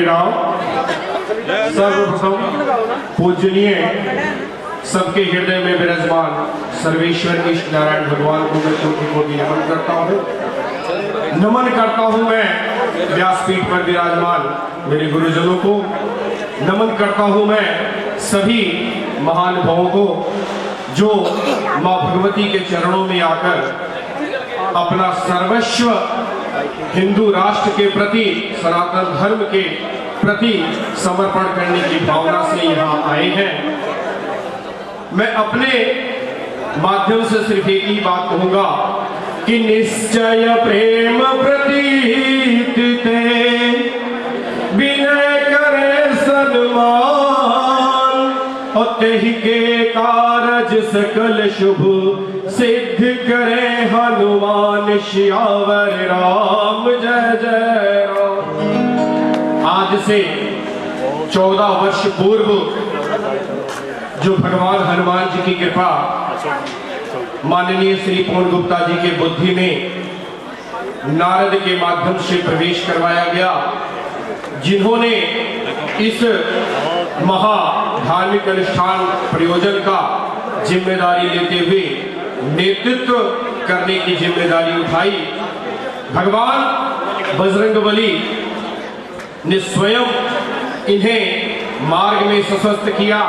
राम। सर्वप्रथम पूजनीय सबके हृदय में विराजमान सर्वेश्वर इष्ट नारायण भगवान को मैं कोटि नमन करता हूँ। नमन करता हूँ मैं व्यासपीठ पर विराजमान मेरे गुरुजनों को। नमन करता हूँ मैं सभी महानुभावों को जो माँ भगवती के चरणों में आकर अपना सर्वस्व हिंदू राष्ट्र के प्रति, सनातन धर्म के प्रति समर्पण करने की भावना से यहाँ आए हैं। मैं अपने माध्यम से सिर्फ एक ही बात कहूंगा कि निश्चय प्रेम प्रतीत ते विनय करे सन्मान, तेहि के कारज सकल शुभ सिद्ध करे हनुमान श्यावर राम जय जय राम। आज से 14 वर्ष पूर्व जो भगवान हनुमान जी की कृपा माननीय श्री पवन गुप्ता जी के बुद्धि में नारद के माध्यम से प्रवेश करवाया गया, जिन्होंने इस महा धार्मिक अनुष्ठान प्रयोजन का जिम्मेदारी लेते हुए नेतृत्व करने की जिम्मेदारी उठाई। भगवान बजरंगबली ने स्वयं इन्हें मार्ग में सशक्त किया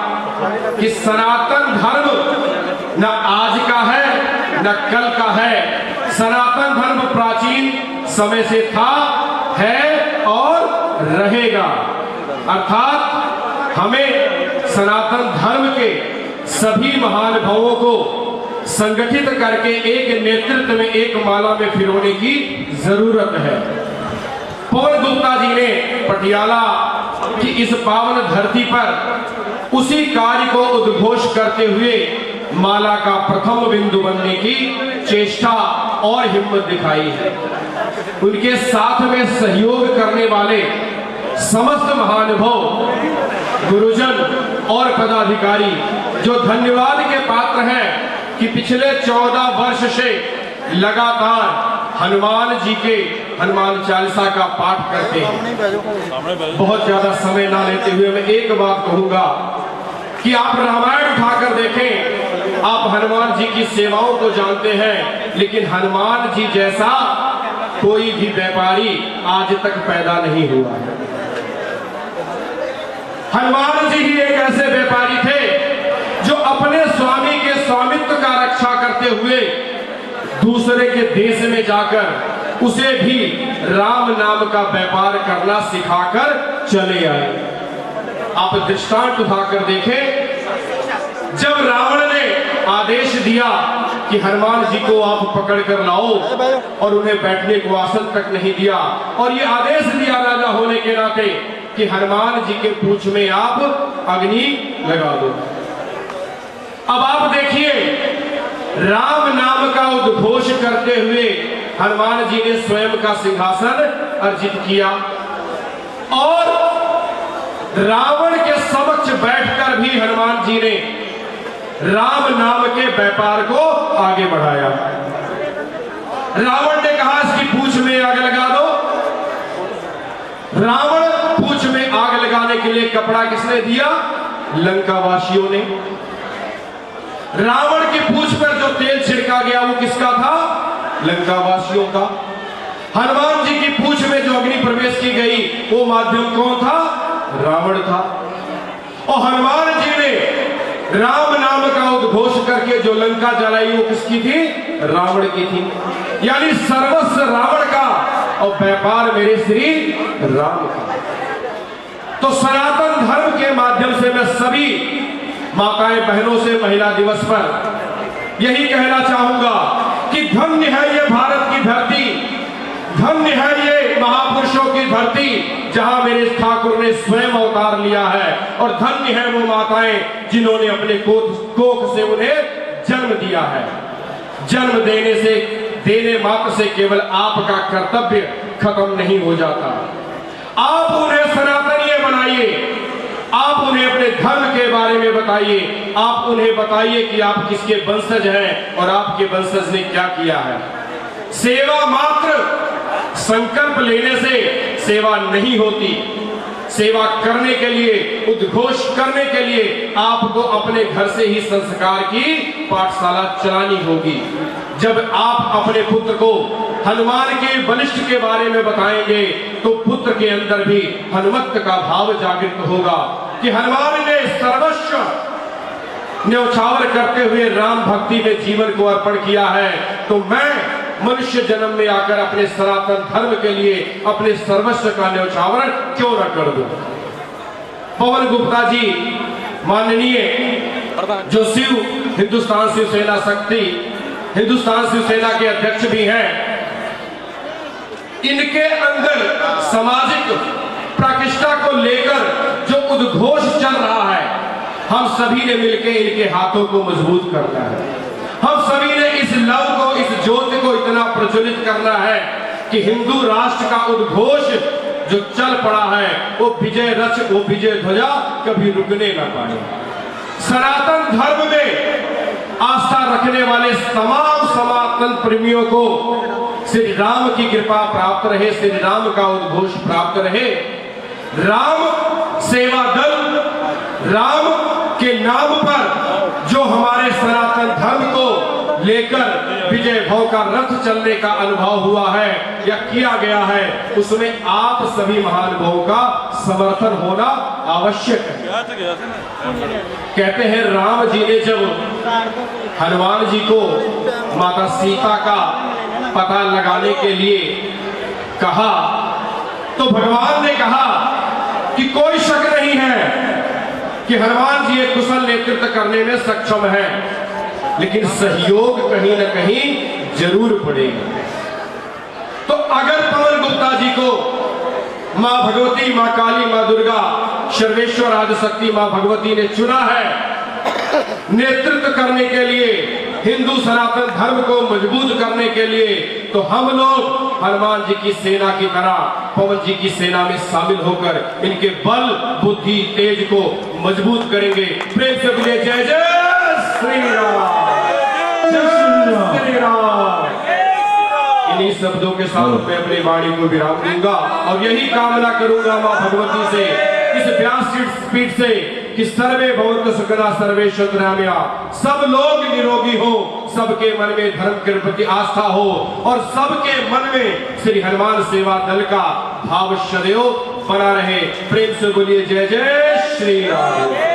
कि सनातन धर्म न आज का है न कल का है। सनातन धर्म प्राचीन समय से था, है और रहेगा। अर्थात हमें सनातन धर्म के सभी महानुभावों को संगठित करके एक नेतृत्व में, एक माला में फिरोने की जरूरत है। पवन गुप्ता जी ने पटियाला की इस पावन धरती पर उसी कार्य को उद्घोष करते हुए माला का प्रथम बिंदु बनने की चेष्टा और हिम्मत दिखाई है। उनके साथ में सहयोग करने वाले समस्त महानुभाव, गुरुजन और पदाधिकारी जो धन्यवाद के पात्र हैं कि पिछले 14 वर्ष से लगातार हनुमान जी के हनुमान चालीसा का पाठ करते हैं। बहुत ज्यादा समय ना लेते हुए मैं एक बात कहूंगा कि आप रामायण उठाकर देखें, आप हनुमान जी की सेवाओं को जानते हैं, लेकिन हनुमान जी जैसा कोई भी व्यापारी आज तक पैदा नहीं हुआ है। हनुमान जी ही एक ऐसे व्यापारी थे जो अपने स्वामी के स्वामित्व का रक्षा करते हुए दूसरे के देश में जाकर उसे भी राम नाम का व्यापार करना सिखाकर चले आए। आप दृष्टांत उठाकर देखें, जब रावण ने आदेश दिया कि हनुमान जी को आप पकड़ कर लाओ और उन्हें बैठने को आसन तक नहीं दिया, और ये आदेश दिया राजा होने के नाते कि हनुमान जी के पूंछ में आप अग्नि लगा दो। अब आप देखिए, राम नाम का उद्घोष करते हुए हनुमान जी ने स्वयं का सिंहासन अर्जित किया और रावण के समक्ष बैठकर भी हनुमान जी ने राम नाम के व्यापार को आगे बढ़ाया। रावण ने कहा इसकी पूंछ में आग लगा दो। रावण पूंछ में आग लगाने के लिए कपड़ा किसने दिया? लंका वासियों ने। रावण की पूंछ पर जो तेल छिड़का गया वो किसका था? लंका वासियों का। हनुमान जी की पूंछ में जो अग्नि प्रवेश की गई वो माध्यम कौन था? रावण था। और हनुमान जी ने राम नाम का उद्घोष करके जो लंका जलाई वो किसकी थी? रावण की थी। यानी सर्वस्व रावण का और व्यापार मेरे श्री राम का। तो सनातन धर्म के माध्यम से मैं सभी माताएं बहनों से महिला दिवस पर यही कहना चाहूंगा कि धन्य है ये भारत की धरती, धन्य है ये महापुरुषों की धरती जहां मेरे ठाकुर ने स्वयं अवतार लिया है, और धन्य है वो माताएं जिन्होंने अपने कोख से उन्हें जन्म दिया है। जन्म देने मात्र से केवल आपका कर्तव्य खत्म नहीं हो जाता। आप उन्हें सनातनीय बनाइए, आप उन्हें अपने धर्म के बारे में बताइए, आप उन्हें बताइए कि आप किसके वंशज हैं और आपके वंशज ने क्या किया है। सेवा मात्र संकल्प लेने से सेवा नहीं होती। सेवा करने के लिए, उद्घोष करने के लिए आपको अपने घर से ही संस्कार की पाठशाला चलानी होगी। जब आप अपने पुत्र को हनुमान के बलिष्ठ के बारे में बताएंगे तो पुत्र के अंदर भी हनुमत का भाव जागृत होगा कि हनुमान ने सर्वस्व न्यौछावर करते हुए राम भक्ति में जीवन को अर्पण किया है, तो मैं मनुष्य जन्म में आकर अपने सनातन धर्म के लिए अपने सर्वस्व का न्यौछावर क्यों न कर दूं। पवन गुप्ता जी माननीय जो हिंदुस्तान शिवसेना शक्ति, हिंदुस्तान शिवसेना के अध्यक्ष भी हैं, इनके अंदर सामाजिक प्रतिष्ठा को लेकर जो उद्घोष चल रहा है, हम सभी ने मिलकर इनके हाथों को मजबूत करना है। हम सभी ने इस लव को, इस ज्योति को इतना प्रज्वलित करना है कि हिंदू राष्ट्र का उद्घोष जो चल पड़ा है वो विजय रथ, वो विजय ध्वजा कभी रुकने ना पाए। सनातन धर्म में आस्था रखने वाले तमाम सनातन प्रेमियों को श्री राम की कृपा प्राप्त रहे, श्री राम का उद्घोष प्राप्त रहे। राम सेवा दल, राम के नाम पर जो हमारे सनातन धर्म को लेकर विजय भव का रथ चलने का अनुभव हुआ है या किया गया है, उसमें आप सभी महानुभावों का समर्थन होना आवश्यक है। कहते हैं राम जी ने जब हनुमान जी को माता सीता का पता लगाने के लिए कहा तो भगवान ने कहा कि कोई शक नहीं है कि हनुमान जी एक कुशल नेतृत्व करने में सक्षम है, लेकिन सहयोग कहीं न कहीं जरूर पड़ेगा। तो अगर पवन गुप्ता जी को मां भगवती, मां काली, मां दुर्गा, सर्वेश्वर आदिशक्ति मां भगवती ने चुना है नेतृत्व करने के लिए, हिंदू सनातन धर्म को मजबूत करने के लिए, तो हम लोग हनुमान जी की सेना की तरह पवन जी की सेना में शामिल होकर इनके बल, बुद्धि, तेज को मजबूत करेंगे। प्रेम से बोलिए जय जय श्री राम, जय श्री राम। इन्हीं शब्दों के साथ मैं अपनी वाणी को विराम दूंगा और यही कामना करूंगा मां भगवती से, इस व्यासपीठ पीठ से कि सर्वे भवन्तु सुखिनः सर्वे सन्तु निरामया, सब लोग निरोगी हो, सबके मन में धर्म के प्रति आस्था हो और सबके मन में श्री हनुमान सेवा दल का भाव सदैव बना रहे। प्रेम से बोलिए जय जय श्री राम।